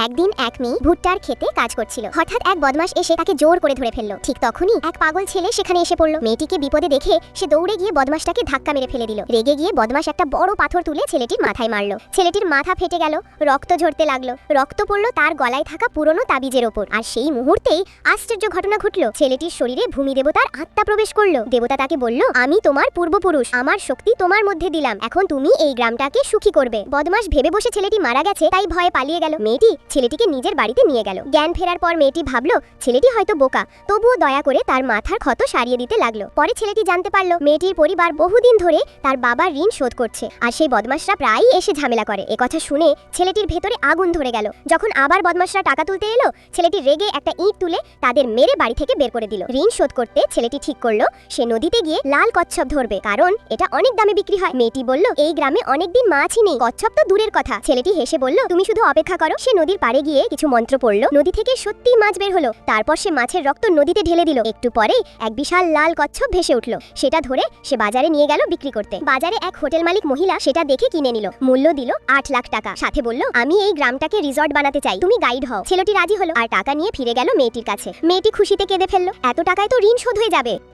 একদিন এক মেয়ে ভুট্টার খেতে কাজ করছিল। হঠাৎ এক বদমাশ এসে তাকে জোর করে ধরে ফেললো। ঠিক তখনই এক পাগল ছেলে সেখানে এসে পড়লো। মেয়েটিকে বিপদে দেখে সে দৌড়ে গিয়ে বদমাশটাকে ধাক্কা মেরে ফেলে দিল। রেগে গিয়ে বদমাশ একটা বড় পাথর তুলে ছেলেটির মাথায় মারলো। ছেলেটির মাথা ফেটে গেল, রক্ত ঝরতে লাগলো। রক্ত পড়লো তার গলায় থাকা পুরনো তাবিজের ওপর। আর সেই মুহূর্তেই আশ্চর্য ঘটনা ঘটলো। ছেলেটির শরীরে ভূমি দেবতার আত্মা প্রবেশ করলো। দেবতা তাকে বলল, আমি তোমার পূর্বপুরুষ, আমার শক্তি তোমার মধ্যে দিলাম, এখন তুমি এই গ্রামটাকে সুখী করবে। বদমাশ ভেবে বসে ছেলেটি মারা গেছে তাই ভয়ে পালিয়ে গেল। মেয়েটি ছেলেটিকে নিজের বাড়িতে নিয়ে গেল। জ্ঞান ফেরার পর মেয়েটি ভাবলো ছেলেটি হয়তো বোকা, তবুও দয়া করে তার মাথার ক্ষত সারিয়ে দিতে লাগলো। পরে ছেলেটি জানতে পারলো মেয়েটির পরিবার বহুদিন ধরে তার বাবার ঋণ শোধ করছে, আর সেই বদমাশরা প্রায়ই এসে ঝামেলা করে। একথা শুনে ছেলেটির ভেতরে আগুন ধরে গেল। যখন আবার বদমাশরা টাকা তুলতে এলো, ছেলেটি রেগে একটা ইট তুলে তাদের মেরে বাড়ি থেকে বের করে দিল। ঋণ শোধ করতে ছেলেটি ঠিক করলো সে নদীতে গিয়ে লাল কচ্ছপ ধরবে, কারণ এটা অনেক দামে বিক্রি হয়। মেয়েটি বলল, এই গ্রামে অনেকদিন মাছই নেই, কচ্ছপ তো দূরের কথা। ছেলেটি হেসে বলল, তুমি শুধু অপেক্ষা করো। সে নদীর পাড়ে গিয়ে কিছু মন্ত্র পড়লো, নদী থেকে সত্যি মাছ বের হলো। তারপর সে মাছের রক্ত নদীতে ঢেলে দিল। একটু পরেই এক বিশাল লাল কচ্ছপ ভেসে উঠলো। সেটা ধরে সে বাজারে নিয়ে গেল বিক্রি করতে। বাজারে এক হোটেল মালিক মহিলা সেটা দেখে কিনে নিল। মূল্য দিল 8 লাখ টাকা। সাথে বলল, আমি এই গ্রামটাকে রিসর্ট বানাতে চাই, তুমি গাইড হও। ছেলেটি রাজি হলো আর টাকা নিয়ে ফিরে গেল মেয়েটির কাছে। মেয়েটি খুশিতে কেঁদে ফেললো, এত টাকায় তো ঋণ শোধ হয়ে যাবে।